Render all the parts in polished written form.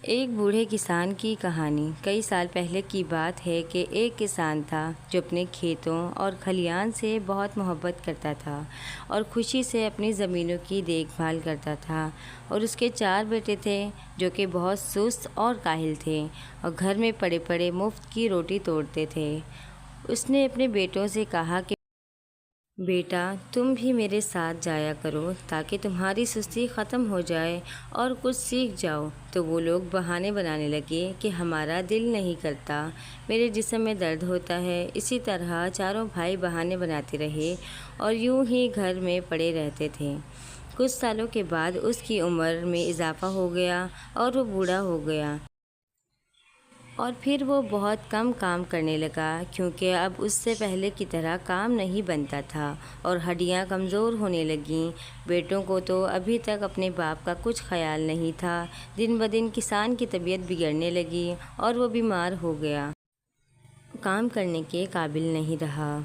ایک بوڑھے کسان کی کہانی۔ کئی سال پہلے کی بات ہے کہ ایک کسان تھا جو اپنے کھیتوں اور کھلیان سے بہت محبت کرتا تھا اور خوشی سے اپنی زمینوں کی دیکھ بھال کرتا تھا، اور اس کے 4 بیٹے تھے جو کہ بہت سست اور کاہل تھے اور گھر میں پڑے پڑے مفت کی روٹی توڑتے تھے۔ اس نے اپنے بیٹوں سے کہا کہ بیٹا، تم بھی میرے ساتھ جایا کرو تاکہ تمہاری سستی ختم ہو جائے اور کچھ سیکھ جاؤ۔ تو وہ لوگ بہانے بنانے لگے کہ ہمارا دل نہیں کرتا، میرے جسم میں درد ہوتا ہے۔ اسی طرح چاروں بھائی بہانے بناتے رہے اور یوں ہی گھر میں پڑے رہتے تھے۔ کچھ سالوں کے بعد اس کی عمر میں اضافہ ہو گیا اور وہ بوڑھا ہو گیا، اور پھر وہ بہت کم کام کرنے لگا کیونکہ اب اس سے پہلے کی طرح کام نہیں بنتا تھا اور ہڈیاں کمزور ہونے لگیں۔ بیٹوں کو تو ابھی تک اپنے باپ کا کچھ خیال نہیں تھا۔ دن بدن کسان کی طبیعت بگڑنے لگی اور وہ بیمار ہو گیا، کام کرنے کے قابل نہیں رہا،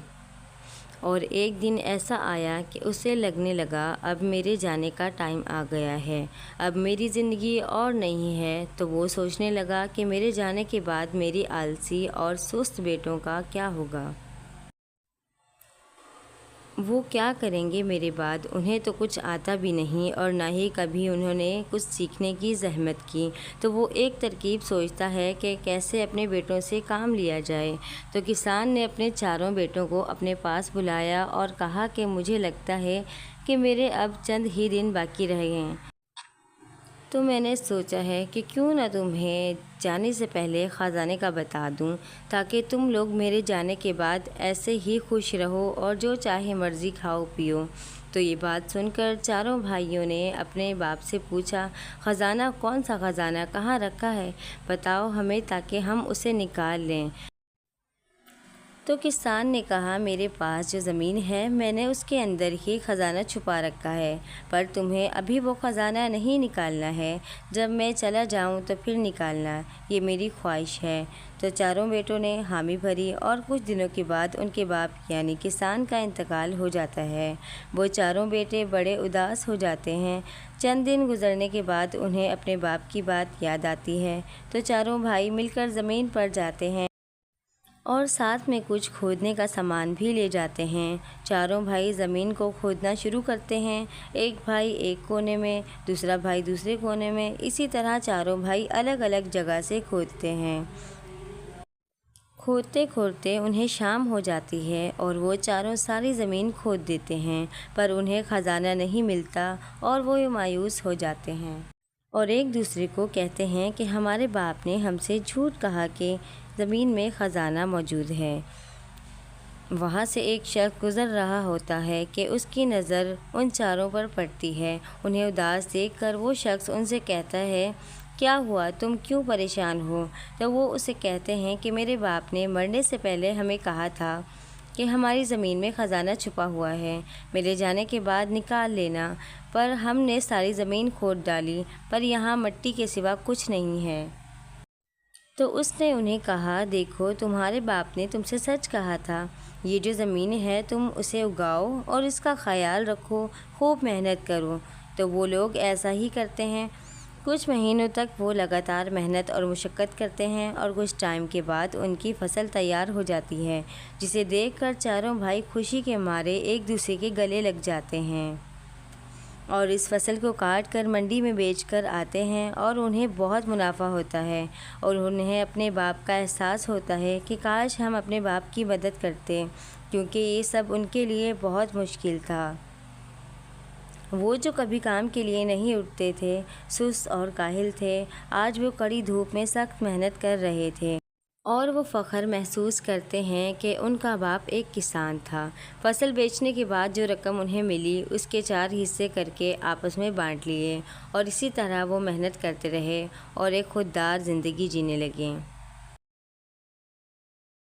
اور ایک دن ایسا آیا کہ اسے لگنے لگا اب میرے جانے کا ٹائم آ گیا ہے، اب میری زندگی اور نہیں ہے۔ تو وہ سوچنے لگا کہ میرے جانے کے بعد میری آلسی اور سست بیٹوں کا کیا ہوگا؟ وہ کیا کریں گے میرے بعد؟ انہیں تو کچھ آتا بھی نہیں اور نہ ہی کبھی انہوں نے کچھ سیکھنے کی زحمت کی۔ تو وہ ایک ترکیب سوچتا ہے کہ کیسے اپنے بیٹوں سے کام لیا جائے۔ تو کسان نے اپنے 4 بیٹوں کو اپنے پاس بلایا اور کہا کہ مجھے لگتا ہے کہ میرے اب چند ہی دن باقی رہ گئے ہیں، تو میں نے سوچا ہے کہ کیوں نہ تمہیں جانے سے پہلے خزانے کا بتا دوں تاکہ تم لوگ میرے جانے کے بعد ایسے ہی خوش رہو اور جو چاہے مرضی کھاؤ پیو۔ تو یہ بات سن کر 4 بھائیوں نے اپنے باپ سے پوچھا، خزانہ؟ کون سا خزانہ؟ کہاں رکھا ہے؟ بتاؤ ہمیں تاکہ ہم اسے نکال لیں۔ تو کسان نے کہا، میرے پاس جو زمین ہے میں نے اس کے اندر ہی خزانہ چھپا رکھا ہے، پر تمہیں ابھی وہ خزانہ نہیں نکالنا ہے، جب میں چلا جاؤں تو پھر نکالنا، یہ میری خواہش ہے۔ تو 4 بیٹوں نے حامی بھری اور کچھ دنوں کے بعد ان کے باپ یعنی کسان کا انتقال ہو جاتا ہے۔ وہ 4 بیٹے بڑے اداس ہو جاتے ہیں۔ چند دن گزرنے کے بعد انہیں اپنے باپ کی بات یاد آتی ہے، تو 4 بھائی مل کر زمین پر جاتے ہیں اور ساتھ میں کچھ کھودنے کا سامان بھی لے جاتے ہیں۔ 4 بھائی زمین کو کھودنا شروع کرتے ہیں، ایک بھائی ایک کونے میں، دوسرا بھائی دوسرے کونے میں، اسی طرح 4 بھائی الگ الگ جگہ سے کھودتے ہیں۔ کھودتے کھودتے انہیں شام ہو جاتی ہے اور وہ 4 ساری زمین کھود دیتے ہیں، پر انہیں خزانہ نہیں ملتا اور وہ مایوس ہو جاتے ہیں اور ایک دوسرے کو کہتے ہیں کہ ہمارے باپ نے ہم سے جھوٹ کہا کہ زمین میں خزانہ موجود ہے۔ وہاں سے ایک شخص گزر رہا ہوتا ہے کہ اس کی نظر ان 4 پر پڑتی ہے۔ انہیں اداس دیکھ کر وہ شخص ان سے کہتا ہے، کیا ہوا؟ تم کیوں پریشان ہو؟ تو وہ اسے کہتے ہیں کہ میرے باپ نے مرنے سے پہلے ہمیں کہا تھا کہ ہماری زمین میں خزانہ چھپا ہوا ہے، میرے جانے کے بعد نکال لینا، پر ہم نے ساری زمین کھود ڈالی، پر یہاں مٹی کے سوا کچھ نہیں ہے۔ تو اس نے انہیں کہا، دیکھو تمہارے باپ نے تم سے سچ کہا تھا، یہ جو زمین ہے تم اسے اگاؤ اور اس کا خیال رکھو، خوب محنت کرو۔ تو وہ لوگ ایسا ہی کرتے ہیں۔ کچھ مہینوں تک وہ لگاتار محنت اور مشقت کرتے ہیں اور کچھ ٹائم کے بعد ان کی فصل تیار ہو جاتی ہے، جسے دیکھ کر 4 بھائی خوشی کے مارے ایک دوسرے کے گلے لگ جاتے ہیں اور اس فصل کو کاٹ کر منڈی میں بیچ کر آتے ہیں اور انہیں بہت منافع ہوتا ہے، اور انہیں اپنے باپ کا احساس ہوتا ہے کہ کاش ہم اپنے باپ کی مدد کرتے، کیونکہ یہ سب ان کے لیے بہت مشکل تھا۔ وہ جو کبھی کام کے لیے نہیں اٹھتے تھے، سست اور کاہل تھے، آج وہ کڑی دھوپ میں سخت محنت کر رہے تھے اور وہ فخر محسوس کرتے ہیں کہ ان کا باپ ایک کسان تھا۔ فصل بیچنے کے بعد جو رقم انہیں ملی اس کے 4 حصے کر کے آپس میں بانٹ لیے، اور اسی طرح وہ محنت کرتے رہے اور ایک خوددار زندگی جینے لگے۔